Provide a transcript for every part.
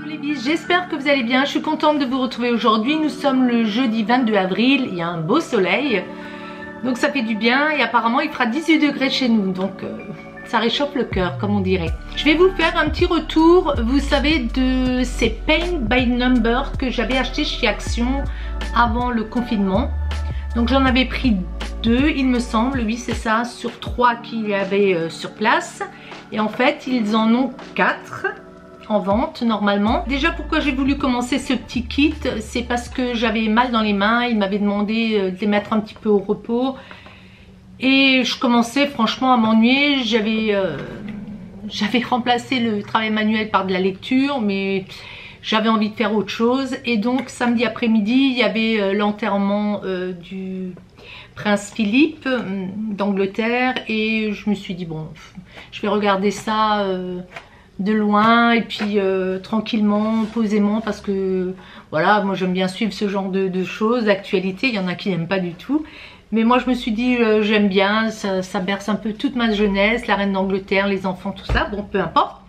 les bis, j'espère que vous allez bien. Je suis contente de vous retrouver aujourd'hui. Nous sommes le jeudi 22 avril, il y a un beau soleil, donc ça fait du bien et apparemment il fera 18 degrés chez nous, donc ça réchauffe le cœur comme on dirait. Je vais vous faire un petit retour, vous savez, de ces Paint by Number que j'avais acheté chez Action avant le confinement. Donc j'en avais pris 2 il me semble, oui c'est ça, sur 3 qu'il y avait sur place. Et en fait ils en ont 4 en vente normalement. Déjà pourquoi j'ai voulu commencer ce petit kit, c'est parce que j'avais mal dans les mains. Il m'avait demandé de les mettre un petit peu au repos. Et je commençais franchement à m'ennuyer. J'avais remplacé le travail manuel par de la lecture, mais j'avais envie de faire autre chose. Et donc samedi après-midi, il y avait l'enterrement du prince Philippe d'Angleterre. Et je me suis dit bon, je vais regarder ça de loin et puis tranquillement, posément, parce que voilà, moi j'aime bien suivre ce genre de choses, d'actualité. Il y en a qui n'aiment pas du tout. Mais moi je me suis dit j'aime bien, ça berce un peu toute ma jeunesse, la reine d'Angleterre, les enfants, tout ça, bon peu importe.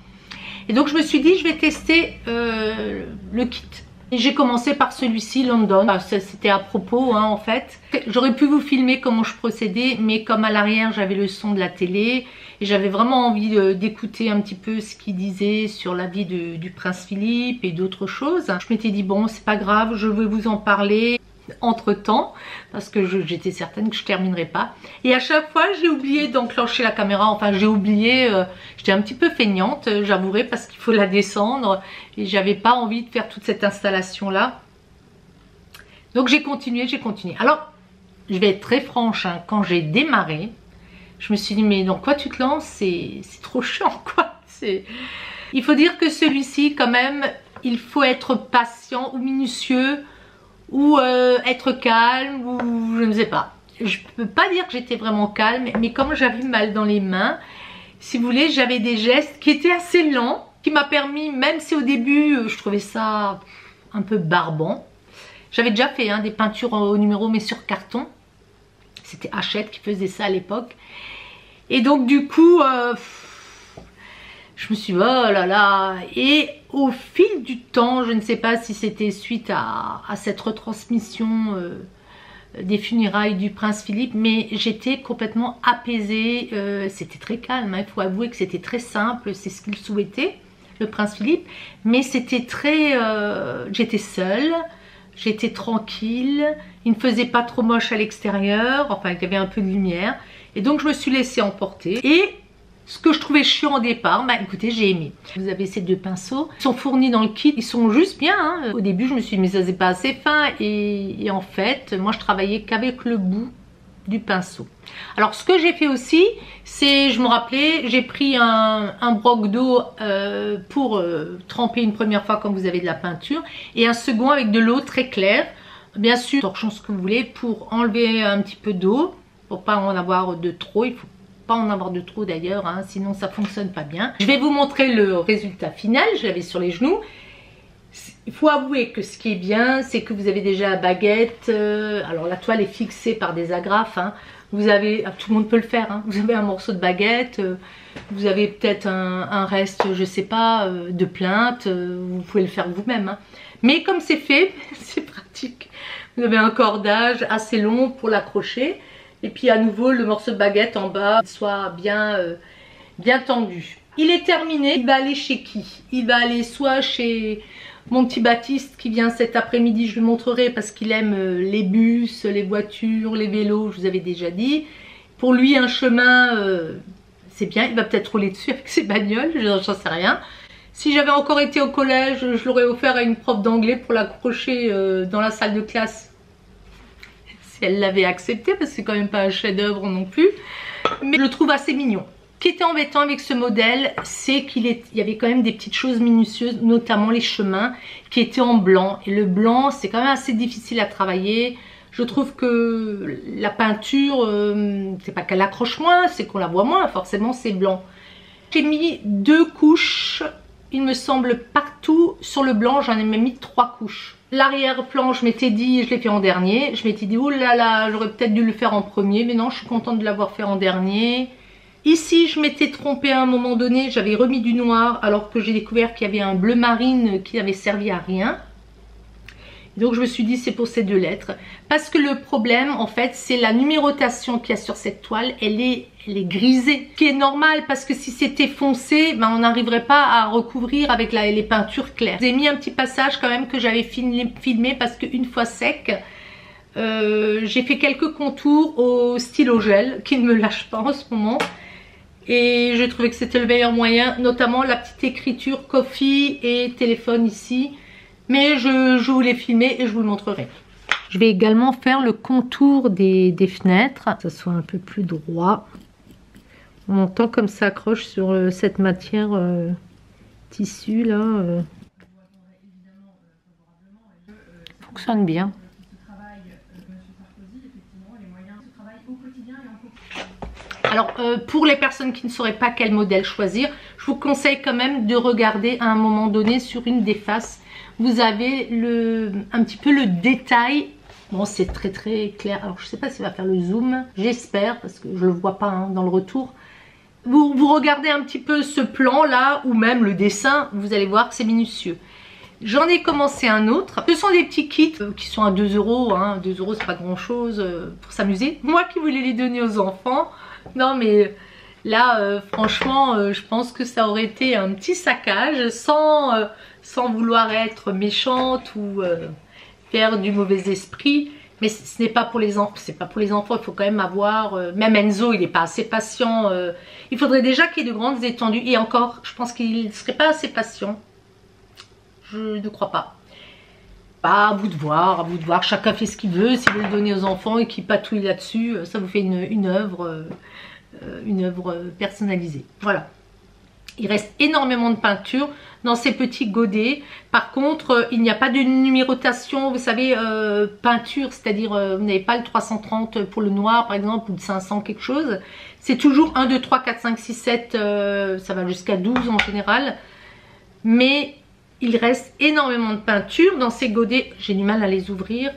Et donc je me suis dit je vais tester le kit. Et j'ai commencé par celui-ci, London. C'était à propos hein, en fait. J'aurais pu vous filmer comment je procédais, mais comme à l'arrière j'avais le son de la télé et j'avais vraiment envie d'écouter un petit peu ce qu'il disait sur la vie du prince Philippe et d'autres choses. Je m'étais dit bon c'est pas grave, je vais vous en parler entre temps parce que j'étais certaine que je terminerai pas. Et à chaque fois j'ai oublié d'enclencher la caméra, enfin j'ai oublié, j'étais un petit peu feignante j'avouerai, parce qu'il faut la descendre et j'avais pas envie de faire toute cette installation là. Donc j'ai continué. Alors je vais être très franche hein, quand j'ai démarré je me suis dit mais dans quoi tu te lances, c'est trop chiant quoi. Il faut dire que celui-ci quand même il faut être patient ou minutieux ou être calme, ou je ne sais pas. Je peux pas dire que j'étais vraiment calme, mais comme j'avais mal dans les mains, si vous voulez, j'avais des gestes qui étaient assez lents, qui m'a permis, même si au début je trouvais ça un peu barbant. J'avais déjà fait hein, des peintures au numéro mais sur carton. C'était Hachette qui faisait ça à l'époque. Et donc du coup je me suis dit, oh là là. Et au fil du temps, je ne sais pas si c'était suite à cette retransmission des funérailles du prince Philippe, mais j'étais complètement apaisée. C'était très calme, hein. Il faut avouer que c'était très simple, c'est ce qu'il souhaitait, le prince Philippe. Mais c'était très... j'étais seule, j'étais tranquille, il ne faisait pas trop moche à l'extérieur, enfin il y avait un peu de lumière. Et donc je me suis laissée emporter. Et ce que je trouvais chiant au départ, bah écoutez, j'ai aimé. Vous avez ces 2 pinceaux, ils sont fournis dans le kit, ils sont juste bien. Hein. Au début, je me suis dit, mais ça c'est pas assez fin. Et en fait, moi je travaillais qu'avec le bout du pinceau. Alors ce que j'ai fait aussi, c'est, je me rappelais, j'ai pris un broc d'eau pour tremper une première fois quand vous avez de la peinture, et un second avec de l'eau très claire. Bien sûr, torchons ce que vous voulez pour enlever un petit peu d'eau, pour pas en avoir de trop. Il faut pas en avoir de trop d'ailleurs, hein, sinon ça fonctionne pas bien. Je vais vous montrer le résultat final, je l'avais sur les genoux. Il faut avouer que ce qui est bien, c'est que vous avez déjà la baguette. Alors la toile est fixée par des agrafes, hein. Vous avez, tout le monde peut le faire, hein. Vous avez un morceau de baguette, vous avez peut-être un reste, je sais pas, de plinthe, vous pouvez le faire vous-même, hein. Mais comme c'est fait, c'est pratique. Vous avez un cordage assez long pour l'accrocher. Et puis à nouveau le morceau de baguette en bas soit bien, bien tendu. Il est terminé. Il va aller chez qui? Il va aller soit chez mon petit Baptiste qui vient cet après-midi. Je lui montrerai parce qu'il aime les bus, les voitures, les vélos. Je vous avais déjà dit. Pour lui un chemin c'est bien. Il va peut-être rouler dessus avec ses bagnoles. J'en sais rien. Si j'avais encore été au collège, je l'aurais offert à une prof d'anglais pour l'accrocher dans la salle de classe. Si elle l'avait accepté, parce que c'est quand même pas un chef-d'œuvre non plus, mais je le trouve assez mignon. Ce qui était embêtant avec ce modèle, c'est qu'il y avait quand même des petites choses minutieuses, notamment les chemins qui étaient en blanc. Et le blanc, c'est quand même assez difficile à travailler. Je trouve que la peinture, c'est pas qu'elle accroche moins, c'est qu'on la voit moins, forcément c'est blanc. J'ai mis 2 couches, il me semble, partout sur le blanc. J'en ai même mis 3 couches. L'arrière-plan, je m'étais dit, je l'ai fait en dernier. Je m'étais dit, oh là là, j'aurais peut-être dû le faire en premier. Mais non, je suis contente de l'avoir fait en dernier. Ici, je m'étais trompée à un moment donné, j'avais remis du noir alors que j'ai découvert qu'il y avait un bleu marine qui n'avait servi à rien. Donc je me suis dit c'est pour ces 2 lettres. Parce que le problème en fait c'est la numérotation qu'il y a sur cette toile, elle est grisée. Ce qui est normal parce que si c'était foncé, ben, on n'arriverait pas à recouvrir avec les peintures claires. J'ai mis un petit passage quand même que j'avais filmé parce qu'une fois sec, j'ai fait quelques contours au stylo gel qui ne me lâche pas en ce moment. Et je trouvais que c'était le meilleur moyen, notamment la petite écriture coffee et téléphone ici. Mais je voulais filmer et je vous le montrerai. Je vais également faire le contour des fenêtres, que ça soit un peu plus droit. On entend comme ça accroche sur cette matière tissu là. Fonctionne bien. Alors pour les personnes qui ne sauraient pas quel modèle choisir, je vous conseille quand même de regarder à un moment donné sur une des faces. Vous avez un petit peu le détail. Bon, c'est très très clair. Alors je ne sais pas s'il va faire le zoom, j'espère parce que je ne le vois pas hein, dans le retour. Vous regardez un petit peu ce plan là ou même le dessin, vous allez voir que c'est minutieux. J'en ai commencé un autre. Ce sont des petits kits qui sont à 2 €. Hein. 2 € c'est pas grand chose pour s'amuser. Moi qui voulais les donner aux enfants. Non mais là franchement je pense que ça aurait été un petit saccage sans vouloir être méchante ou faire du mauvais esprit. Mais ce n'est pas pour les enfants, c'est pas pour les enfants, il faut quand même avoir, même Enzo il n'est pas assez patient, il faudrait déjà qu'il y ait de grandes étendues, et encore je pense qu'il ne serait pas assez patient, je ne crois pas. Bah, à vous de voir, chacun fait ce qu'il veut, s'il veut le donner aux enfants et qu'il patouille là-dessus, ça vous fait une œuvre personnalisée, voilà. Il reste énormément de peinture dans ces petits godets. Par contre, il n'y a pas de numérotation, vous savez, peinture, c'est-à-dire vous n'avez pas le 330 pour le noir par exemple, ou le 500 quelque chose. C'est toujours 1, 2, 3, 4, 5, 6, 7, ça va jusqu'à 12 en général. Mais il reste énormément de peinture dans ces godets. J'ai du mal à les ouvrir.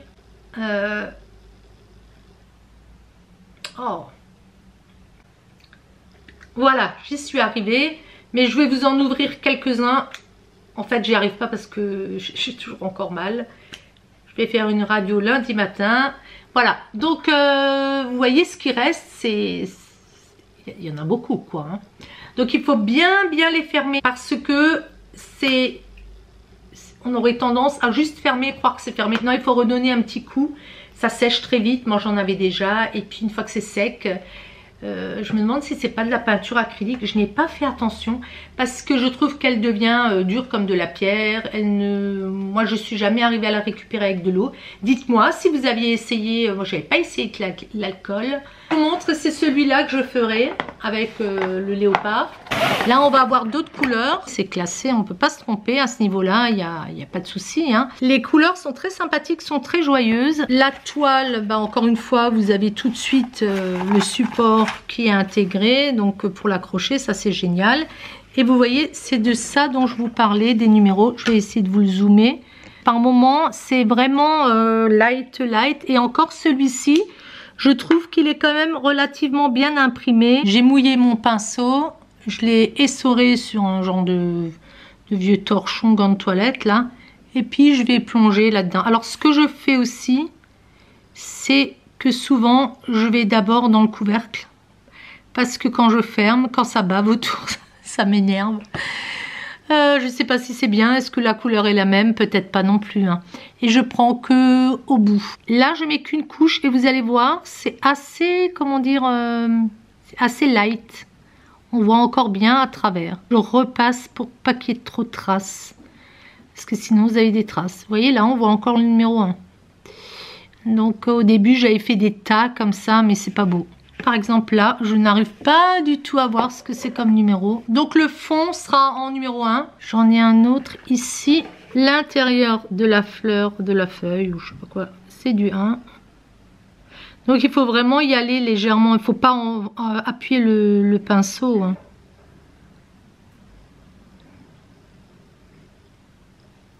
Oh. Voilà, j'y suis arrivée. Mais je vais vous en ouvrir quelques-uns. En fait, j'y arrive pas parce que j'ai toujours encore mal. Je vais faire une radio lundi matin. Voilà. Donc, vous voyez ce qui reste. Il y en a beaucoup, quoi. Hein. Donc, il faut bien les fermer. Parce que on aurait tendance à juste fermer, croire que c'est fermé. Non, il faut redonner un petit coup. Ça sèche très vite. Moi, j'en avais déjà. Et puis, une fois que c'est sec... je me demande si c'est pas de la peinture acrylique. Je n'ai pas fait attention parce que je trouve qu'elle devient dure comme de la pierre. Moi je suis jamais arrivée à la récupérer avec de l'eau. Dites-moi si vous aviez essayé. Moi j'avais pas essayé avec l'alcool. Je vous montre, c'est celui-là que je ferai avec le léopard. Là on va avoir d'autres couleurs. C'est classé, on peut pas se tromper à ce niveau là, il y a pas de souci hein. Les couleurs sont très sympathiques, sont très joyeuses. La toile, bah, encore une fois vous avez tout de suite le support qui est intégré, donc pour l'accrocher ça c'est génial. Et vous voyez c'est de ça dont je vous parlais, des numéros. Je vais essayer de vous le zoomer. Par moment c'est vraiment light, et encore celui-ci je trouve qu'il est quand même relativement bien imprimé. J'ai mouillé mon pinceau, je l'ai essoré sur un genre de vieux torchon gant de toilette là, et puis je vais plonger là-dedans. Alors ce que je fais aussi, c'est que souvent je vais d'abord dans le couvercle, parce que quand je ferme, quand ça bave autour, ça m'énerve. Je ne sais pas si c'est bien, est-ce que la couleur est la même, peut-être pas non plus hein. Et je prends que au bout. Là je mets qu'une couche et vous allez voir, c'est assez, comment dire, assez light. On voit encore bien à travers. Je repasse pour pas qu'il y ait trop de traces, parce que sinon vous avez des traces. Vous voyez là on voit encore le numéro 1. Donc au début j'avais fait des tas comme ça, mais c'est pas beau. Par exemple là, je n'arrive pas du tout à voir ce que c'est comme numéro. Donc le fond sera en numéro 1. J'en ai un autre ici. L'intérieur de la fleur, de la feuille, ou je sais pas quoi, c'est du 1. Donc il faut vraiment y aller légèrement. Il ne faut pas appuyer le pinceau. Hein.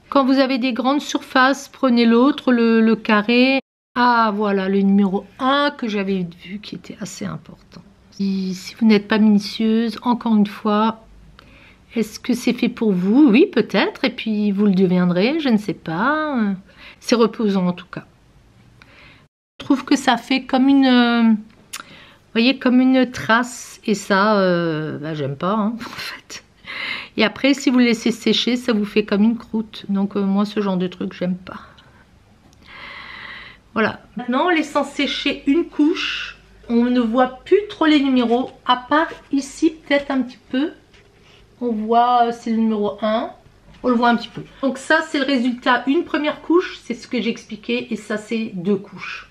Quand vous avez des grandes surfaces, prenez l'autre, le carré. Ah voilà le numéro 1 que j'avais vu qui était assez important. Si vous n'êtes pas minutieuse, encore une fois, est-ce que c'est fait pour vous? Oui, peut-être, et puis vous le deviendrez, je ne sais pas. C'est reposant en tout cas. Je trouve que ça fait comme une... vous voyez, comme une trace, et ça, bah, j'aime pas, hein, en fait. Et après, si vous le laissez sécher, ça vous fait comme une croûte. Donc, moi, ce genre de truc, j'aime pas. Voilà. Maintenant, en laissant sécher une couche, on ne voit plus trop les numéros, à part ici, peut-être un petit peu. On voit, c'est le numéro 1. On le voit un petit peu. Donc, ça, c'est le résultat. Une première couche, c'est ce que j'expliquais, et ça, c'est 2 couches.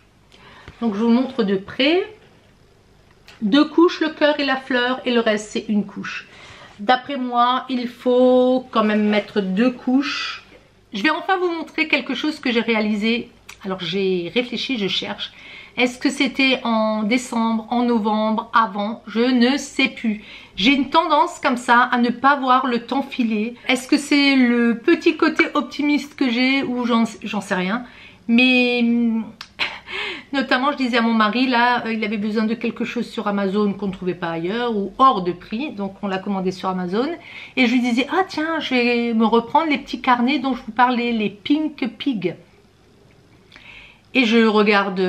Donc, je vous montre de près. 2 couches, le cœur et la fleur, et le reste c'est une couche. D'après moi, il faut quand même mettre 2 couches. Je vais enfin vous montrer quelque chose que j'ai réalisé. Alors j'ai réfléchi, je cherche. Est-ce que c'était en décembre, en novembre, avant? Je ne sais plus. J'ai une tendance comme ça à ne pas voir le temps filer. Est-ce que c'est le petit côté optimiste que j'ai ou j'en sais rien. Mais... notamment, je disais à mon mari, là, il avait besoin de quelque chose sur Amazon qu'on ne trouvait pas ailleurs ou hors de prix. Donc, on l'a commandé sur Amazon. Et je lui disais, ah tiens, je vais me reprendre les petits carnets dont je vous parlais, les Pink Pig. Et je regarde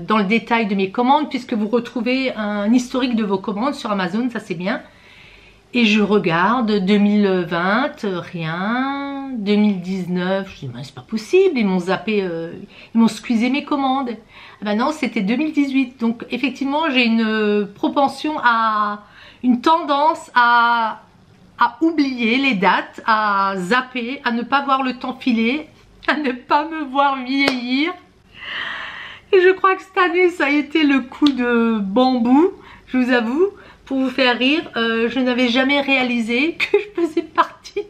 dans le détail de mes commandes, puisque vous retrouvez un historique de vos commandes sur Amazon, ça c'est bien. Et je regarde 2020, rien. 2019, je dis, ben, c'est pas possible, ils m'ont zappé, ils m'ont squeezé mes commandes. Ah ben non, c'était 2018. Donc effectivement, j'ai une propension à, une tendance à oublier les dates, à zapper, à ne pas voir le temps filer, à ne pas me voir vieillir. Et je crois que cette année, ça a été le coup de bambou, je vous avoue. Pour vous faire rire, je n'avais jamais réalisé que je faisais partie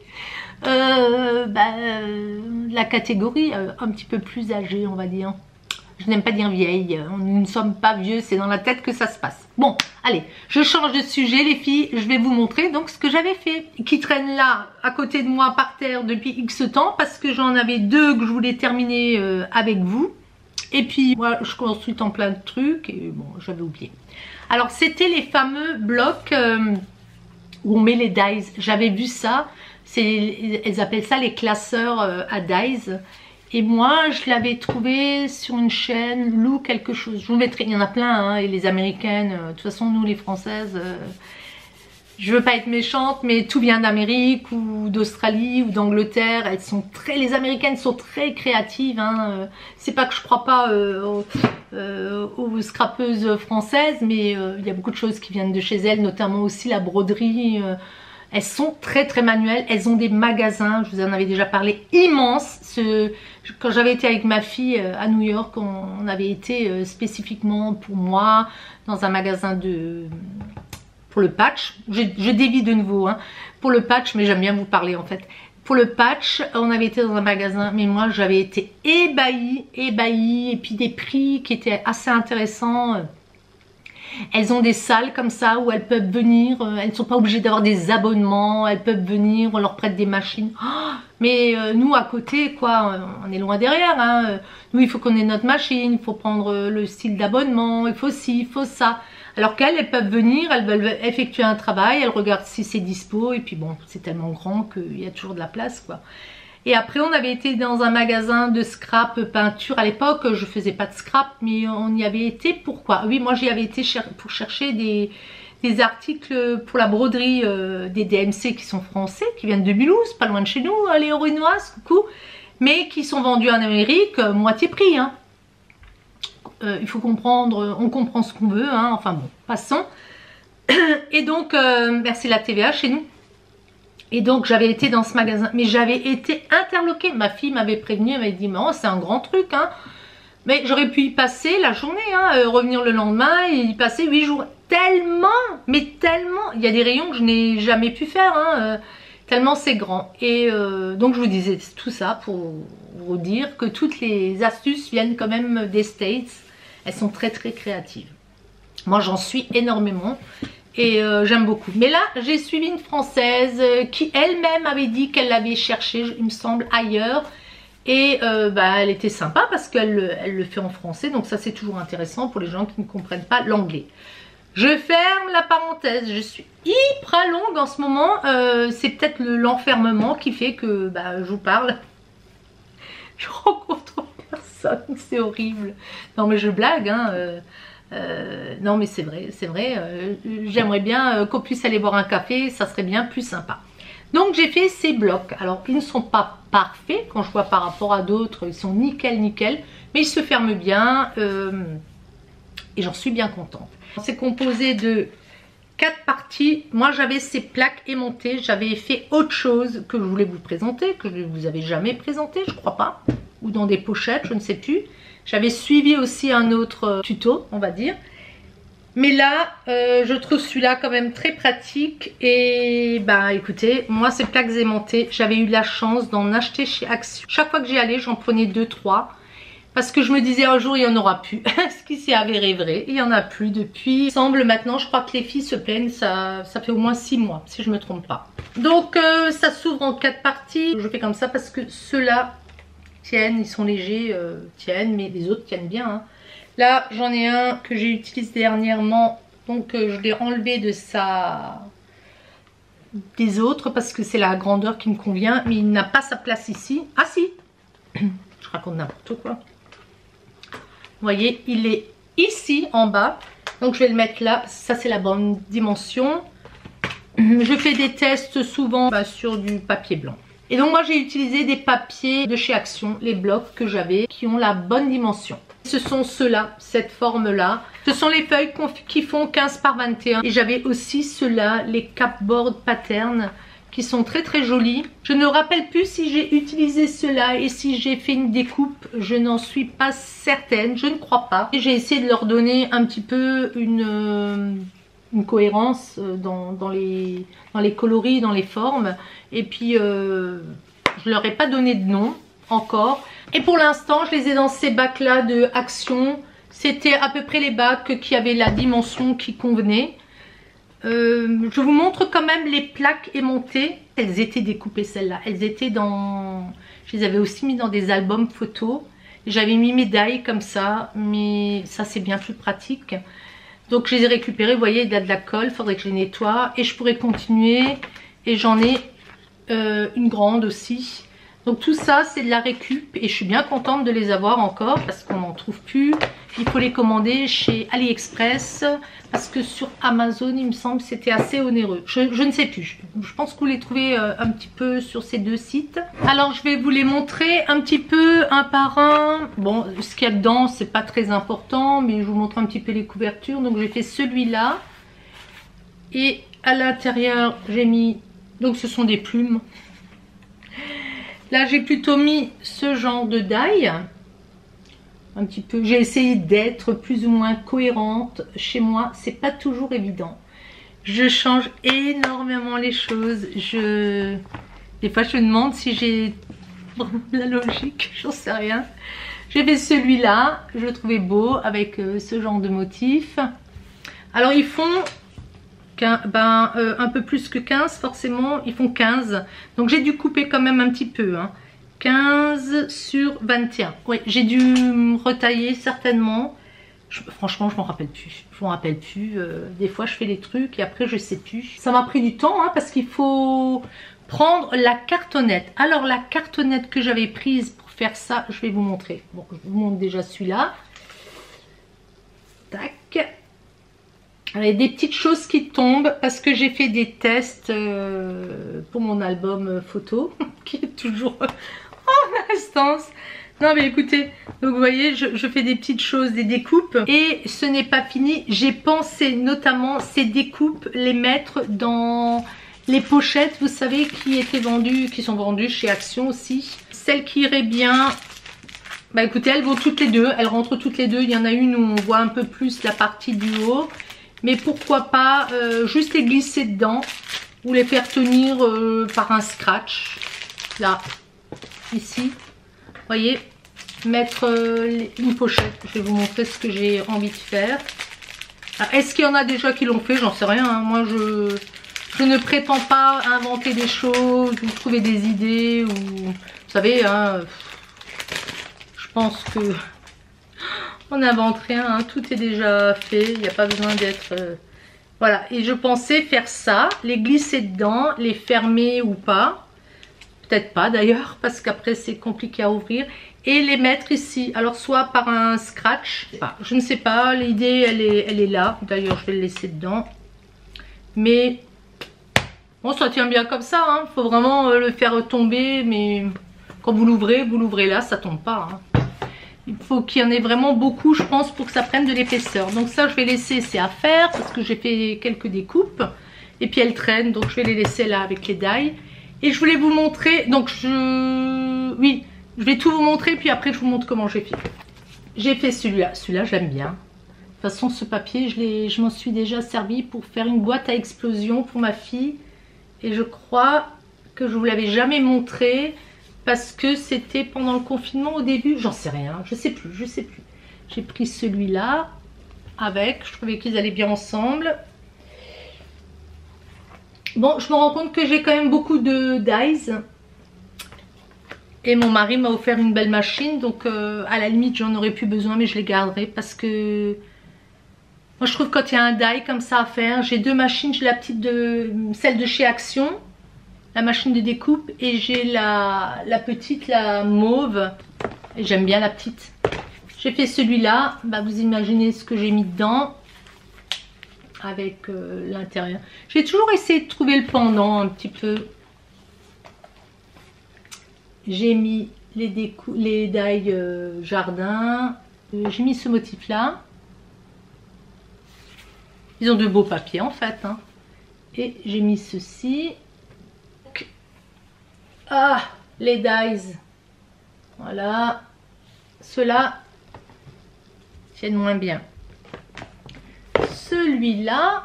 de la catégorie un petit peu plus âgée, on va dire. Je n'aime pas dire vieille, nous ne sommes pas vieux, c'est dans la tête que ça se passe. Bon, allez, je change de sujet les filles, je vais vous montrer donc ce que j'avais fait. Qui traîne là, à côté de moi, par terre depuis X temps, parce que j'en avais 2 que je voulais terminer avec vous. Et puis, moi, je consulte en plein de trucs, et bon, j'avais oublié. Alors, c'était les fameux blocs où on met les dies. J'avais vu ça. Elles appellent ça les classeurs à dies. Et moi, je l'avais trouvé sur une chaîne, Lou quelque chose. Je vous mettrai, il y en a plein, hein, et les américaines. De toute façon, nous, les françaises, je veux pas être méchante, mais tout vient d'Amérique ou d'Australie ou d'Angleterre. Elles sont très, les américaines sont très créatives. Hein. C'est pas que je crois pas aux scrapeuses françaises, mais il y a beaucoup de choses qui viennent de chez elles, notamment aussi la broderie. Elles sont très très manuelles. Elles ont des magasins, je vous en avais déjà parlé, immenses. Quand j'avais été avec ma fille à New York, on avait été spécifiquement pour moi dans un magasin pour le patch. Je dévie de nouveau hein, pour le patch, mais j'aime bien vous parler en fait. Pour le patch, on avait été dans un magasin, mais moi j'avais été ébahie, et puis des prix qui étaient assez intéressants. Elles ont des salles comme ça où elles peuvent venir, elles ne sont pas obligées d'avoir des abonnements, elles peuvent venir, on leur prête des machines. Oh, mais nous à côté, quoi, on est loin derrière. Hein. Nous, il faut qu'on ait notre machine, il faut prendre le style d'abonnement, il faut ci, il faut ça. Alors qu'elles, elles peuvent venir, elles veulent effectuer un travail, elles regardent si c'est dispo, et puis bon, c'est tellement grand qu'il y a toujours de la place, quoi. Et après, on avait été dans un magasin de scrap peinture. À l'époque, je faisais pas de scrap, mais on y avait été. Pourquoi? Oui, moi, j'y avais été pour chercher des articles pour la broderie des DMC qui sont français, qui viennent de Mulhouse, pas loin de chez nous, les Orinoises, coucou, mais qui sont vendus en Amérique, moitié prix, hein. Il faut comprendre, on comprend ce qu'on veut, hein. Enfin bon, passons. Et donc, merci la TVA chez nous. Et donc j'avais été dans ce magasin, mais j'avais été interloquée. Ma fille m'avait prévenue, elle m'avait dit, mais oh, c'est un grand truc, hein. Mais j'aurais pu y passer la journée, hein, revenir le lendemain et y passer 8 jours. Tellement, mais tellement, il y a des rayons que je n'ai jamais pu faire, hein, tellement c'est grand. Et donc je vous disais tout ça pour vous dire que toutes les astuces viennent quand même des States. Elles sont très très créatives. Moi j'en suis énormément. Et j'aime beaucoup. Mais là, j'ai suivi une Française qui elle-même avait dit qu'elle l'avait cherché, il me semble, ailleurs. Et elle était sympa parce qu'elle le fait en français. Donc ça, c'est toujours intéressant pour les gens qui ne comprennent pas l'anglais. Je ferme la parenthèse, je suis hyper longue en ce moment, c'est peut-être l'enfermement qui fait que bah, je vous parle. Je rencontre personne, c'est horrible. Non mais je blague, hein. Non mais c'est vrai, j'aimerais bien qu'on puisse aller boire un café, ça serait bien plus sympa. Donc j'ai fait ces blocs, alors ils ne sont pas parfaits, quand je vois par rapport à d'autres, ils sont nickel, mais ils se ferment bien et j'en suis bien contente. C'est composé de 4 parties. Moi j'avais ces plaques aimantées, j'avais fait autre chose que je voulais vous présenter, que je ne vous avais jamais présenté, je crois pas, ou dans des pochettes, je ne sais plus. J'avais suivi aussi un autre tuto, on va dire. Mais là, je trouve celui-là quand même très pratique. Et bah écoutez, moi ces plaques aimantées, j'avais eu la chance d'en acheter chez Action. Chaque fois que j'y allais, j'en prenais 2-3. Parce que je me disais un jour il n'y en aura plus. Ce qui s'est avéré vrai, il n'y en a plus depuis. Il semble maintenant, je crois que les filles se plaignent, ça fait au moins 6 mois, si je ne me trompe pas. Donc ça s'ouvre en 4 parties. Je fais comme ça parce que ceux-là tiennent, ils sont légers, tiennent, mais les autres tiennent bien. Hein. Là, j'en ai un que j'ai utilisé dernièrement, donc je l'ai enlevé de des autres parce que c'est la grandeur qui me convient, mais il n'a pas sa place ici. Ah si, je raconte n'importe quoi. Vous voyez, il est ici en bas, donc je vais le mettre là. Ça c'est la bonne dimension. Je fais des tests souvent sur du papier blanc. Et donc moi j'ai utilisé des papiers de chez Action, les blocs que j'avais, qui ont la bonne dimension. Ce sont ceux-là, cette forme-là. Ce sont les feuilles qui font 15 par 21. Et j'avais aussi ceux-là, les Capboard Pattern, qui sont très jolis. Je ne me rappelle plus si j'ai utilisé ceux-là et si j'ai fait une découpe. Je n'en suis pas certaine, je ne crois pas. J'ai essayé de leur donner un petit peu une cohérence dans les coloris, dans les formes. Et puis, je leur ai pas donné de nom encore. Et pour l'instant, je les ai dans ces bacs-là de Action. C'était à peu près les bacs qui avaient la dimension qui convenait. Je vous montre quand même les plaques aimantées. Elles étaient découpées celles-là. Elles étaient dans... Je les avais aussi mis dans des albums photos. J'avais mis médailles comme ça. Mais ça, c'est bien plus pratique. Donc, je les ai récupérées. Vous voyez, il y a de la colle. Il faudrait que je les nettoie. Et je pourrais continuer. Et j'en ai une grande aussi. Donc tout ça c'est de la récup et je suis bien contente de les avoir encore parce qu'on n'en trouve plus. Il faut les commander chez AliExpress parce que sur Amazon il me semble que c'était assez onéreux. Je ne sais plus, je pense que vous les trouvez un petit peu sur ces deux sites. Alors je vais vous les montrer un petit peu un par un. Bon, ce qu'il y a dedans c'est pas très important mais je vous montre un petit peu les couvertures. Donc j'ai fait celui-là et à l'intérieur j'ai mis, donc ce sont des plumes. Là j'ai plutôt mis ce genre de die, un petit peu. J'ai essayé d'être plus ou moins cohérente. Chez moi c'est pas toujours évident. Je change énormément les choses. Des fois je me demande si j'ai la logique, j'en sais rien. J'ai fait celui-là, je le trouvais beau avec ce genre de motif. Alors ils font un peu plus que 15 forcément, ils font 15, donc j'ai dû couper quand même un petit peu, hein. 15 sur 21, oui j'ai dû me retailler certainement. Franchement je m'en rappelle plus, des fois je fais des trucs et après je sais plus. Ça m'a pris du temps hein, parce qu'il faut prendre la cartonnette. Alors la cartonnette que j'avais prise pour faire ça, je vais vous montrer. Bon, je vous montre déjà celui-là. Tac. Il y a des petites choses qui tombent parce que j'ai fait des tests pour mon album photo qui est toujours en instance. Non mais écoutez, donc vous voyez je fais des petites choses, des découpes et ce n'est pas fini. J'ai pensé notamment ces découpes les mettre dans les pochettes, vous savez, qui sont vendues chez Action aussi. Celles qui iraient bien, bah écoutez, elles vont toutes les deux, elles rentrent toutes les deux. Il y en a une où on voit un peu plus la partie du haut. Mais pourquoi pas juste les glisser dedans ou les faire tenir par un scratch. Là, ici. Vous voyez, mettre une pochette. Je vais vous montrer ce que j'ai envie de faire. Est-ce qu'il y en a déjà qui l'ont fait? J'en sais rien. Hein. Moi, je ne prétends pas inventer des choses ou trouver des idées. Ou vous savez, hein, je pense que... On n'invente rien, hein. Tout est déjà fait, il n'y a pas besoin d'être... Voilà, et je pensais faire ça, les glisser dedans, les fermer ou pas. Peut-être pas d'ailleurs, parce qu'après c'est compliqué à ouvrir. Et les mettre ici, alors soit par un scratch, je ne sais pas, l'idée elle est là. D'ailleurs je vais le laisser dedans. Mais bon, ça tient bien comme ça, hein. Faut vraiment le faire tomber, mais quand vous l'ouvrez là, ça tombe pas, hein. Il faut qu'il y en ait vraiment beaucoup, je pense, pour que ça prenne de l'épaisseur. Donc ça, je vais laisser, c'est à faire, parce que j'ai fait quelques découpes. Et puis elles traînent, donc je vais les laisser là avec les die. Et je voulais vous montrer, donc oui, je vais tout vous montrer, puis après je vous montre comment j'ai fait. J'ai fait celui-là, celui-là j'aime bien. De toute façon, ce papier, je m'en suis déjà servi pour faire une boîte à explosion pour ma fille. Et je crois que je vous l'avais jamais montré. Parce que c'était pendant le confinement au début, j'en sais rien, je sais plus. J'ai pris celui-là avec, je trouvais qu'ils allaient bien ensemble. Bon, je me rends compte que j'ai quand même beaucoup de dies. Et mon mari m'a offert une belle machine, donc à la limite j'en aurais plus besoin, mais je les garderai parce que... Moi je trouve que quand il y a un die comme ça à faire, j'ai deux machines, j'ai la petite celle de chez Action. La machine de découpe et j'ai la petite, la mauve. Et j'aime bien la petite. J'ai fait celui-là. Bah, vous imaginez ce que j'ai mis dedans. Avec l'intérieur. J'ai toujours essayé de trouver le pendant un petit peu. J'ai mis les die jardin. J'ai mis ce motif-là. Ils ont de beaux papiers en fait, hein. Et j'ai mis ceci. Ah, les dies. Voilà. Ceux-là tiennent moins bien. Celui-là,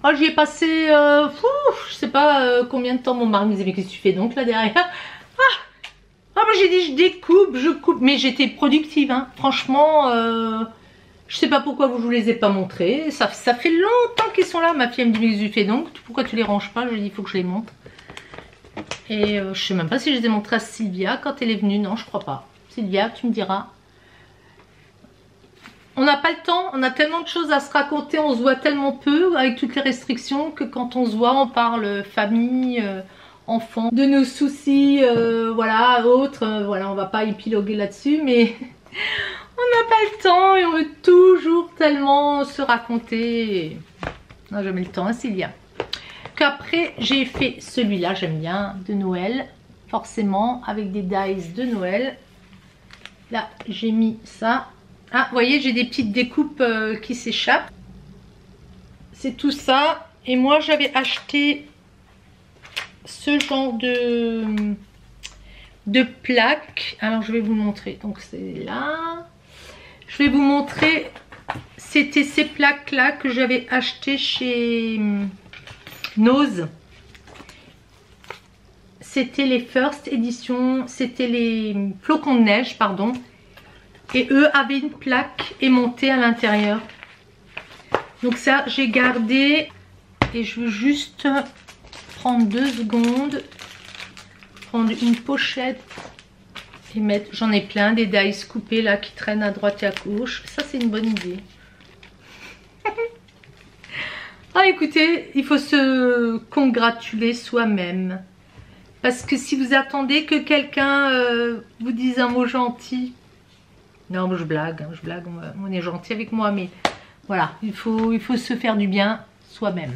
oh, j'y ai passé, je sais pas combien de temps. Mon mari me disait, mais qu'est-ce que tu fais donc là derrière? Moi j'ai dit, je découpe, je coupe. Mais j'étais productive, hein. Franchement, je sais pas pourquoi je vous les ai pas montrés. Ça fait longtemps qu'ils sont là. Ma fille elle me dit, mais qu'est-ce que tu fais donc? Pourquoi tu les ranges pas? Je lui ai dit, il faut que je les montre. Et je sais même pas si je les ai montrés à Sylvia quand elle est venue. Non, je crois pas. Sylvia, tu me diras. On n'a pas le temps. On a tellement de choses à se raconter. On se voit tellement peu avec toutes les restrictions que quand on se voit, on parle famille, enfants, de nos soucis, voilà, autres. Voilà, on va pas épiloguer là-dessus, mais on n'a pas le temps et on veut toujours tellement se raconter. On n'a jamais le temps, hein, Sylvia. Après j'ai fait celui-là, j'aime bien, de Noël, forcément avec des dies de Noël. Là j'ai mis ça. Ah, vous voyez, j'ai des petites découpes qui s'échappent. C'est tout ça. Et moi j'avais acheté ce genre de plaques. Alors je vais vous montrer. Donc c'est là. Je vais vous montrer. C'était ces plaques là que j'avais acheté chez Nose. C'était les First Edition, c'était les flocons de neige, pardon. Et eux avaient une plaque aimantée à l'intérieur. Donc ça, j'ai gardé. Et je veux juste prendre 2 secondes. Prendre une pochette. Et mettre, j'en ai plein, des dies coupés là qui traînent à droite et à gauche. Ça, c'est une bonne idée. Ah, écoutez, il faut se congratuler soi-même. Parce que si vous attendez que quelqu'un vous dise un mot gentil... Non, je blague, on est gentil avec moi, mais voilà, il faut se faire du bien soi-même.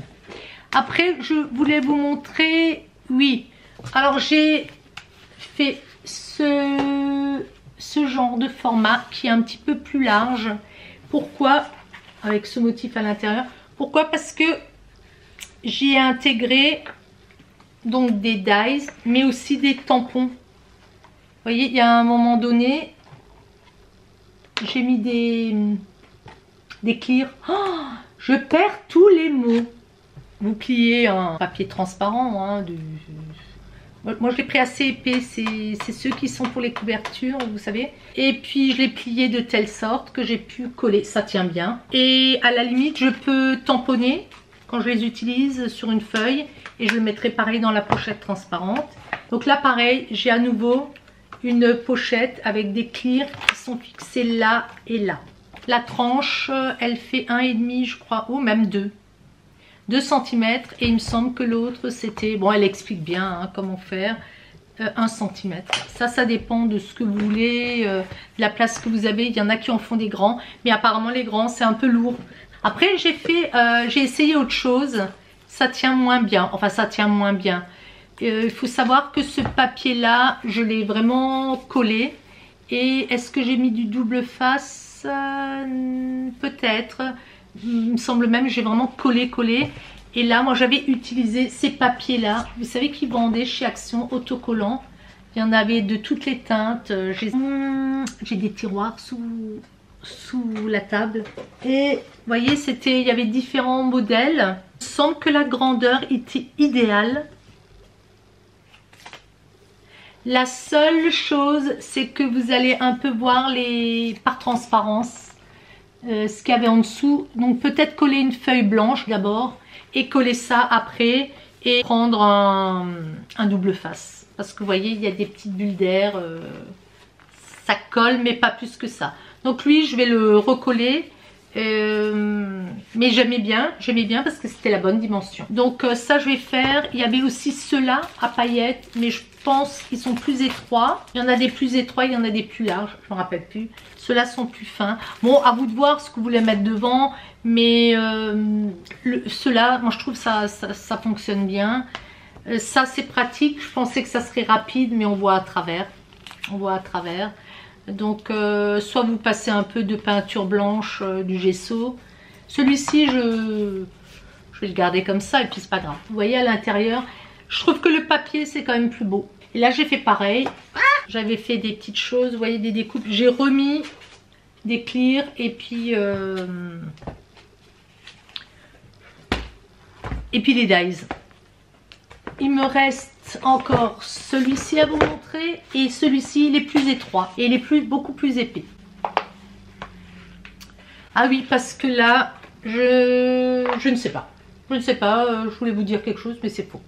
Après, je voulais vous montrer, oui, alors j'ai fait ce genre de format qui est un petit peu plus large. Pourquoi? Avec ce motif à l'intérieur. Pourquoi? Parce que j'y ai intégré donc des dies, mais aussi des tampons. Vous voyez, il y a un moment donné, j'ai mis des clears. Oh, je perds tous les mots. Vous pliez un papier transparent. Hein, moi, je l'ai pris assez épais. C'est ceux qui sont pour les couvertures, vous savez. Et puis, je l'ai plié de telle sorte que j'ai pu coller. Ça tient bien. Et à la limite, je peux tamponner quand je les utilise sur une feuille. Et je le mettrai pareil dans la pochette transparente. Donc là, pareil, j'ai à nouveau une pochette avec des clears qui sont fixés là et là. La tranche, elle fait 1,5 je crois, ou même 2 cm, et il me semble que l'autre c'était, bon elle explique bien hein, comment faire, 1 cm. Ça dépend de ce que vous voulez, de la place que vous avez. Il y en a qui en font des grands, mais apparemment les grands c'est un peu lourd. Après j'ai essayé autre chose, ça tient moins bien, enfin ça tient moins bien. Il faut savoir que ce papier là, je l'ai vraiment collé. Et est-ce que j'ai mis du double face? Peut-être. Il me semble même que j'ai vraiment collé. Et là, moi, j'avais utilisé ces papiers-là. Vous savez qu'ils vendaient chez Action, autocollants. Il y en avait de toutes les teintes. J'ai des tiroirs sous la table. Et vous voyez, il y avait différents modèles. Il me semble que la grandeur était idéale. La seule chose, c'est que vous allez un peu voir par transparence ce qu'il y avait en dessous. Donc peut-être coller une feuille blanche d'abord et coller ça après et prendre un double face. Parce que vous voyez, il y a des petites bulles d'air. Ça colle, mais pas plus que ça. Donc lui, je vais le recoller. Mais j'aimais bien parce que c'était la bonne dimension. Donc ça je vais faire. Il y avait aussi ceux-là à paillettes, mais je pense qu'ils sont plus étroits. Il y en a des plus étroits, il y en a des plus larges, je ne me rappelle plus. Ceux-là sont plus fins. Bon, à vous de voir ce que vous voulez mettre devant, mais ceux-là, moi je trouve ça fonctionne bien. Ça c'est pratique. Je pensais que ça serait rapide, mais on voit à travers. Donc soit vous passez un peu de peinture blanche, du gesso. Celui-ci je vais le garder comme ça et puis c'est pas grave. Vous voyez à l'intérieur, je trouve que le papier c'est quand même plus beau. Et là j'ai fait pareil. J'avais fait des petites choses, vous voyez, des découpes. J'ai remis des clears et puis les dies. Il me reste encore celui-ci à vous montrer et celui-ci il est plus étroit et il est beaucoup plus épais. Ah oui, parce que là je ne sais pas, je voulais vous dire quelque chose mais c'est faux.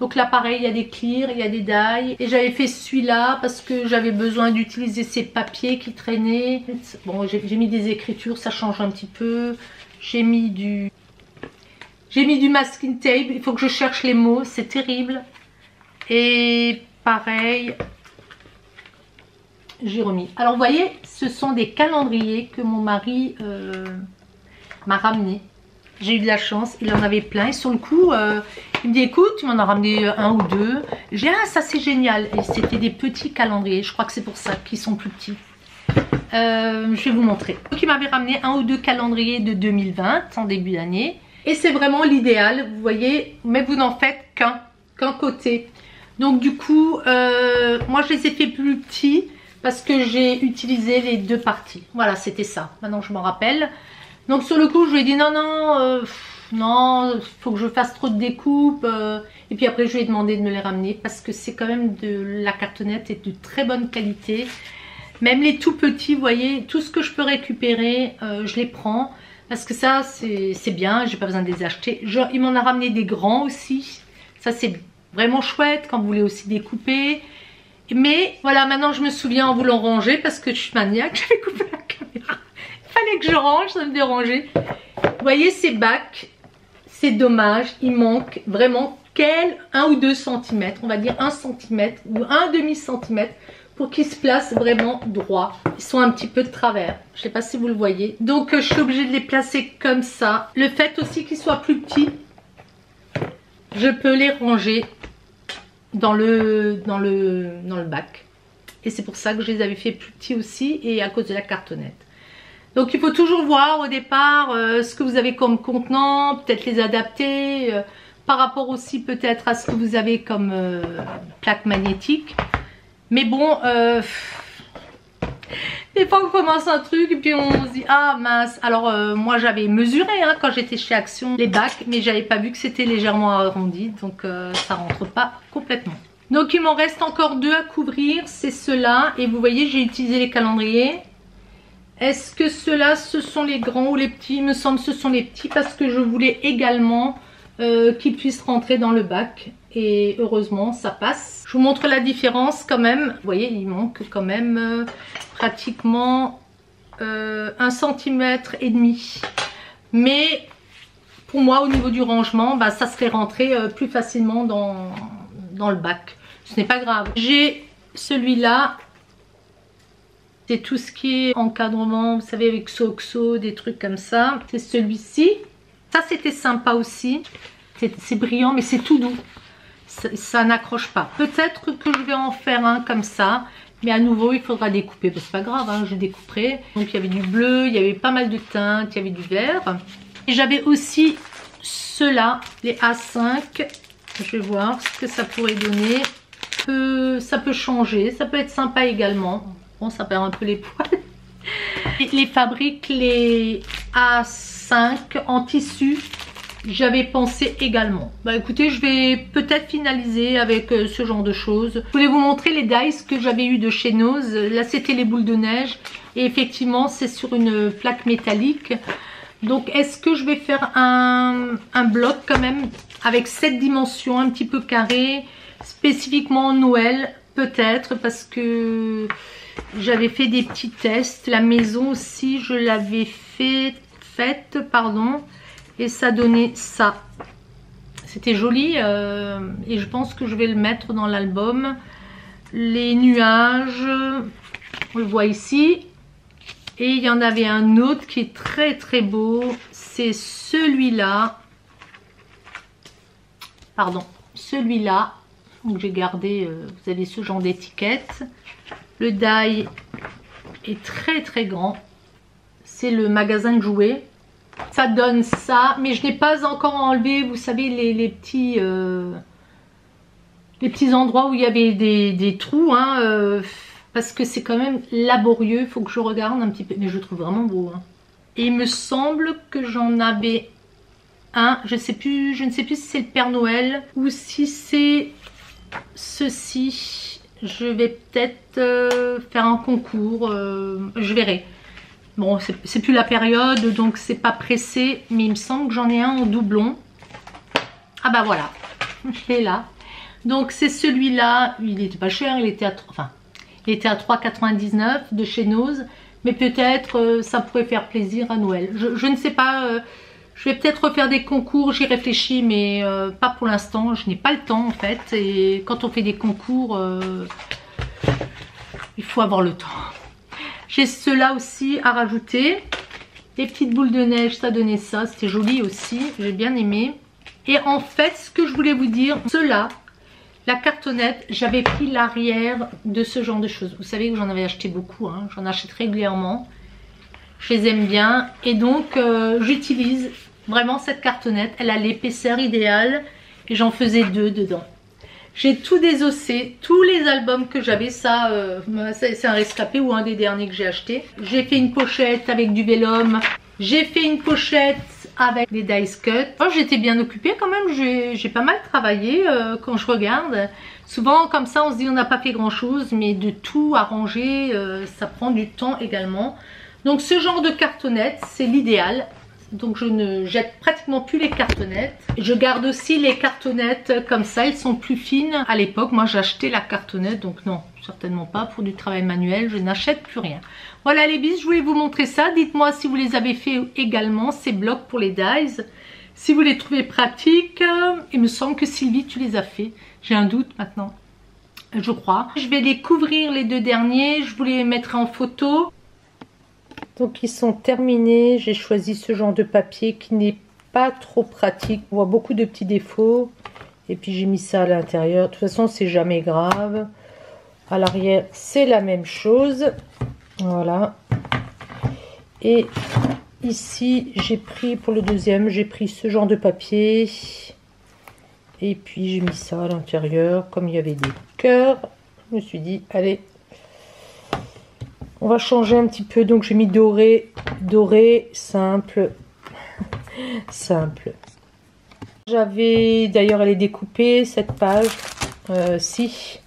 Donc là pareil, il y a des clears, il y a des dies et j'avais fait celui-là parce que j'avais besoin d'utiliser ces papiers qui traînaient. Bon, j'ai mis des écritures, ça change un petit peu. J'ai mis du masking tape, il faut que je cherche les mots, c'est terrible. Et pareil, j'ai remis. Alors vous voyez, ce sont des calendriers que mon mari m'a ramené. J'ai eu de la chance, il en avait plein. Et sur le coup, il me dit écoute, tu m'en as ramené un ou deux. J'ai dit ah ça c'est génial. Et c'était des petits calendriers, je crois que c'est pour ça qu'ils sont plus petits. Je vais vous montrer. Donc il m'avait ramené un ou deux calendriers de 2020 en début d'année. Et c'est vraiment l'idéal, vous voyez, mais vous n'en faites qu'un côté. Donc du coup, moi je les ai fait plus petits parce que j'ai utilisé les deux parties. Voilà, c'était ça. Maintenant je m'en rappelle. Donc sur le coup, je lui ai dit non, il faut que je fasse trop de découpes. Et puis après, je lui ai demandé de me les ramener parce que c'est quand même de la cartonnette et de très bonne qualité. Même les tout petits, vous voyez, tout ce que je peux récupérer, je les prends. Parce que ça, c'est bien, j'ai pas besoin de les acheter. Genre, il m'en a ramené des grands aussi. Ça, c'est vraiment chouette quand vous voulez aussi découper. Mais voilà, maintenant je me souviens en voulant ranger parce que je suis maniaque, j'avais coupé la caméra. Il fallait que je range, ça me dérangeait. Vous voyez ces bacs, c'est dommage, il manque vraiment 1 ou 2 cm, on va dire 1 cm ou 1,5 cm pour qu'ils se placent vraiment droit. Ils sont un petit peu de travers, je ne sais pas si vous le voyez. Donc je suis obligée de les placer comme ça. Le fait aussi qu'ils soient plus petits, je peux les ranger dans le bac. Et c'est pour ça que je les avais fait plus petits aussi et à cause de la cartonnette. Donc il faut toujours voir au départ ce que vous avez comme contenant, peut-être les adapter par rapport aussi peut-être à ce que vous avez comme plaque magnétique. Mais bon, des fois on commence un truc et puis on se dit ah mince. Alors moi j'avais mesuré quand j'étais chez Action les bacs, mais j'avais pas vu que c'était légèrement arrondi, donc ça rentre pas complètement. Donc il m'en reste encore 2 à couvrir, c'est ceux-là. Et vous voyez j'ai utilisé les calendriers. Est-ce que ceux-là ce sont les grands ou les petits? Il me semble que ce sont les petits parce que je voulais également qu'ils puissent rentrer dans le bac. et heureusement ça passe. Je vous montre la différence quand même. Vous voyez, il manque quand même pratiquement 1,5 cm. Mais pour moi, au niveau du rangement, bah, ça serait rentré plus facilement dans le bac. Ce n'est pas grave. J'ai celui-là. C'est tout ce qui est encadrement, vous savez, avec Soxo, des trucs comme ça. C'est celui-ci. Ça, c'était sympa aussi. C'est brillant, mais c'est tout doux. Ça n'accroche pas. Peut-être que je vais en faire un comme ça. Mais à nouveau, il faudra découper. C'est pas grave, hein, je découperai. Donc, il y avait du bleu, il y avait pas mal de teintes, il y avait du vert. Et j'avais aussi ceux-là, les A5. Je vais voir ce que ça pourrait donner. Ça peut changer, ça peut être sympa également. Bon, ça perd un peu les poils. Les fabriques, les A5 en tissu, j'avais pensé également. Bah écoutez, je vais peut-être finaliser avec ce genre de choses. Je voulais vous montrer les dies que j'avais eu de chez Nose. Là, c'était les boules de neige. Et effectivement, c'est sur une plaque métallique. Donc, est-ce que je vais faire un bloc quand même avec cette dimension un petit peu carré, spécifiquement Noël, peut-être, parce que j'avais fait des petits tests. La maison aussi, je l'avais faite, pardon, et ça donnait ça. C'était joli et je pense que je vais le mettre dans l'album. Les nuages, on le voit ici. Et il y en avait un autre qui est très très beau. C'est celui-là. Pardon, celui-là. Donc j'ai gardé, vous avez ce genre d'étiquette. Le die est très très grand. C'est le magasin de jouets. Ça donne ça, mais je n'ai pas encore enlevé, vous savez, les petits endroits où il y avait des trous, hein, parce que c'est quand même laborieux. Il faut que je regarde un petit peu, mais je le trouve vraiment beau. Hein. Et il me semble que j'en avais un, je ne sais plus si c'est le Père Noël ou si c'est ceci. Je vais peut-être faire un concours, je verrai. Bon, c'est plus la période, donc c'est pas pressé, mais il me semble que j'en ai un en doublon. Ah bah voilà, je l'ai là. Donc c'est celui-là, il était pas cher, il était à 3,99 de chez Nose, mais peut-être ça pourrait faire plaisir à Noël. Je ne sais pas, je vais peut-être refaire des concours, j'y réfléchis, mais pas pour l'instant, je n'ai pas le temps en fait. Et quand on fait des concours, il faut avoir le temps. J'ai ceux-là aussi à rajouter. Les petites boules de neige, ça donnait ça. C'était joli aussi. J'ai bien aimé. Et en fait, ce que je voulais vous dire, ceux-là, la cartonnette, j'avais pris l'arrière de ce genre de choses. Vous savez que j'en avais acheté beaucoup. Hein. J'en achète régulièrement. Je les aime bien. Et donc, j'utilise vraiment cette cartonnette. Elle a l'épaisseur idéale. Et j'en faisais 2 dedans. J'ai tout désossé, tous les albums que j'avais, ça c'est un rescapé ou un des derniers que j'ai acheté. J'ai fait une pochette avec du vélum, j'ai fait une pochette avec des dice cut. Oh, j'étais bien occupée quand même, j'ai pas mal travaillé quand je regarde. Souvent comme ça on se dit on n'a pas fait grand chose, mais de tout arranger, ça prend du temps également. Donc ce genre de cartonnette, c'est l'idéal. Donc je ne jette pratiquement plus les cartonnettes. Je garde aussi les cartonnettes comme ça, elles sont plus fines. À l'époque, moi j'achetais la cartonnette, donc non, certainement pas. Pour du travail manuel, je n'achète plus rien. Voilà les bis, je voulais vous montrer ça. Dites-moi si vous les avez fait également, ces blocs pour les dies. Si vous les trouvez pratiques, il me semble que Sylvie, tu les as fait. J'ai un doute maintenant, je crois. Je vais les couvrir les 2 derniers, je vous les mettrai en photo. Donc ils sont terminés, j'ai choisi ce genre de papier qui n'est pas trop pratique. On voit beaucoup de petits défauts. Et puis j'ai mis ça à l'intérieur. De toute façon c'est jamais grave. À l'arrière c'est la même chose. Voilà. Et ici j'ai pris pour le deuxième, j'ai pris ce genre de papier. Et puis j'ai mis ça à l'intérieur. Comme il y avait des cœurs, je me suis dit allez. On va changer un petit peu, donc j'ai mis doré, simple, simple. J'avais, d'ailleurs elle est découpée, cette page, si.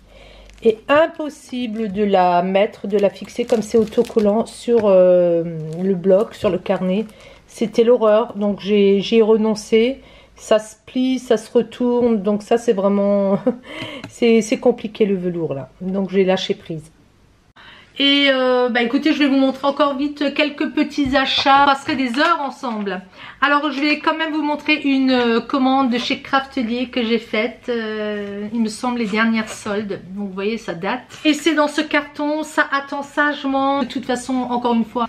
Et impossible de la mettre, de la fixer comme c'est autocollant sur le bloc, sur le carnet. C'était l'horreur, donc j'ai renoncé. ça se plie, ça se retourne, donc ça c'est vraiment c'est compliqué le velours là, donc j'ai lâché prise. Et écoutez, je vais vous montrer encore vite quelques petits achats. On passerait des heures ensemble. Alors je vais quand même vous montrer une commande de chez Craftelier que j'ai faite. Il me semble les dernières soldes. Donc vous voyez, ça date. Et c'est dans ce carton, ça attend sagement. De toute façon, encore une fois,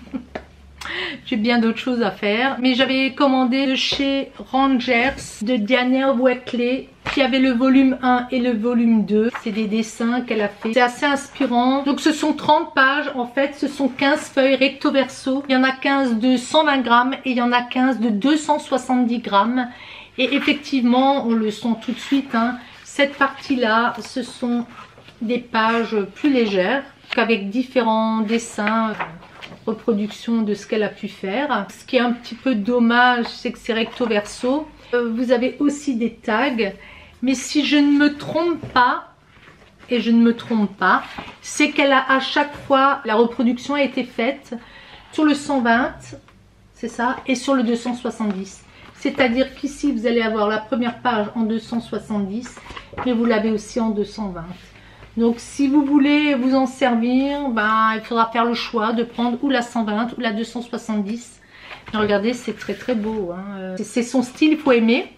j'ai bien d'autres choses à faire. Mais j'avais commandé de chez Rangers de Diana Wackley, qui avait le volume 1 et le volume 2. C'est des dessins qu'elle a fait. C'est assez inspirant. Donc ce sont 30 pages. En fait, ce sont 15 feuilles recto verso. Il y en a 15 de 120 grammes et il y en a 15 de 270 grammes. Et effectivement, on le sent tout de suite, hein. Cette partie-là, ce sont des pages plus légères, avec différents dessins, reproduction de ce qu'elle a pu faire. Ce qui est un petit peu dommage, c'est que c'est recto verso. Vous avez aussi des tags. Mais si je ne me trompe pas, et je ne me trompe pas, c'est qu'elle a à chaque fois, la reproduction a été faite sur le 120, c'est ça, et sur le 270. C'est-à-dire qu'ici, vous allez avoir la première page en 270, mais vous l'avez aussi en 220. Donc si vous voulez vous en servir, il faudra faire le choix de prendre ou la 120 ou la 270. Mais regardez, c'est très très beau, hein. C'est son style, il faut aimer.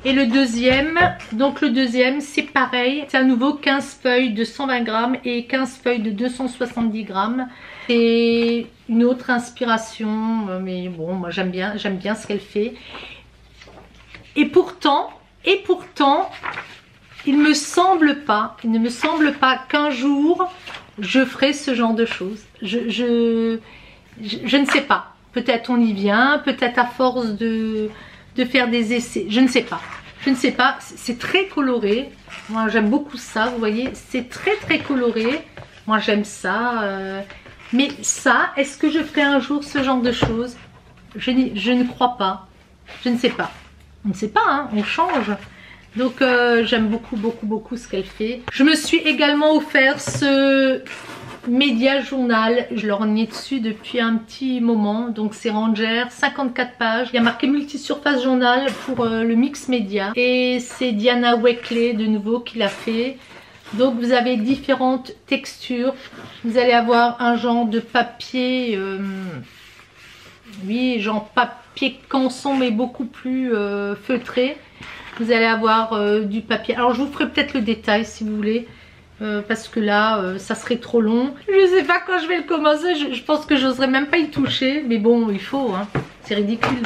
Et le deuxième, donc le deuxième c'est pareil, c'est à nouveau 15 feuilles de 120 grammes et 15 feuilles de 270 grammes. C'est une autre inspiration, mais bon, moi j'aime bien ce qu'elle fait. Et pourtant, il ne me semble pas qu'un jour je ferai ce genre de choses. Je ne sais pas, peut-être on y vient, peut-être à force de faire des essais, je ne sais pas, c'est très coloré, moi j'aime beaucoup ça, vous voyez, c'est très très coloré, moi j'aime ça, mais ça, est-ce que je ferai un jour ce genre de choses? Je ne crois pas, je ne sais pas, on ne sait pas, hein, on change. Donc j'aime beaucoup ce qu'elle fait. Je me suis également offert ce Média Journal, je lorgnais dessus depuis un petit moment, donc c'est Ranger, 54 pages, il y a marqué multisurface journal pour le mix média, et c'est Diana Wackley de nouveau qui l'a fait. Donc vous avez différentes textures, vous allez avoir un genre de papier, oui, genre papier canson mais beaucoup plus feutré. Vous allez avoir du papier, alors je vous ferai peut-être le détail si vous voulez, parce que là ça serait trop long. Je sais pas quand je vais le commencer, je pense que j'oserais même pas y toucher, mais bon il faut, hein. C'est ridicule.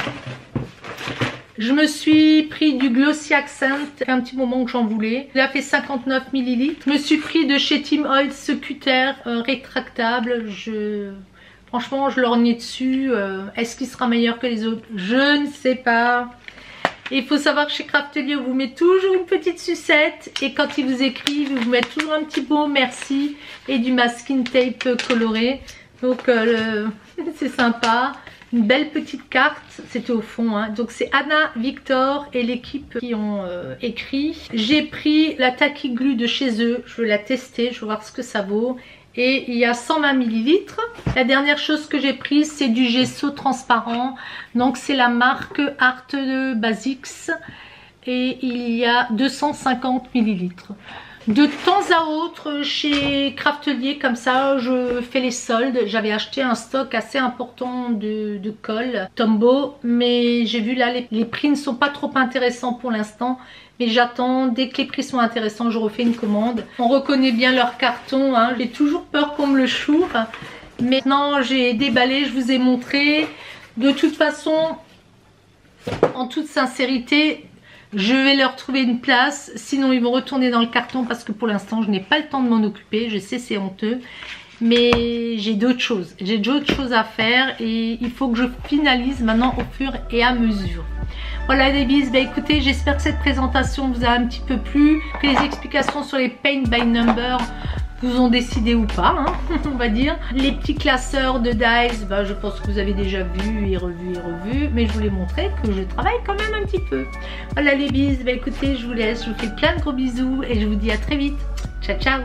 Je me suis pris du Glossy Accent, ça fait un petit moment que j'en voulais. Il a fait 59 ml. Je me suis pris de chez Tim Holtz ce cutter rétractable. Franchement je lorgnais dessus, est-ce qu'il sera meilleur que les autres? Je ne sais pas. Il faut savoir que chez Craftelier, on vous met toujours une petite sucette et quand ils vous écrivent, ils vous mettent toujours un petit mot merci et du masking tape coloré. Donc c'est sympa. Une belle petite carte, c'était au fond, hein. Donc c'est Anna, Victor et l'équipe qui ont écrit. J'ai pris la Tacky Glue de chez eux, je veux la tester, je veux voir ce que ça vaut. Et il y a 120 ml. La dernière chose que j'ai prise, c'est du gesso transparent. Donc c'est la marque Art Basics. Et il y a 250 ml. De temps à autre, chez Craftelier, comme ça, je fais les soldes. J'avais acheté un stock assez important de colle Tombow. Mais j'ai vu là, les prix ne sont pas trop intéressants pour l'instant. Mais j'attends, dès que les prix sont intéressants, je refais une commande. On reconnaît bien leur carton, hein. J'ai toujours peur qu'on me le choure. Maintenant, j'ai déballé, je vous ai montré. De toute façon, en toute sincérité, je vais leur trouver une place. Sinon, ils vont retourner dans le carton parce que pour l'instant, je n'ai pas le temps de m'en occuper. Je sais, c'est honteux. Mais j'ai d'autres choses. J'ai d'autres choses à faire et il faut que je finalise maintenant au fur et à mesure. Voilà les bises, écoutez, j'espère que cette présentation vous a un petit peu plu, que les explications sur les paint by number vous ont décidé ou pas, hein, on va dire. Les petits classeurs de dies, je pense que vous avez déjà vu et revu, mais je voulais montrer que je travaille quand même un petit peu. Voilà les bises, écoutez, je vous laisse, je vous fais plein de gros bisous et je vous dis à très vite. Ciao, ciao.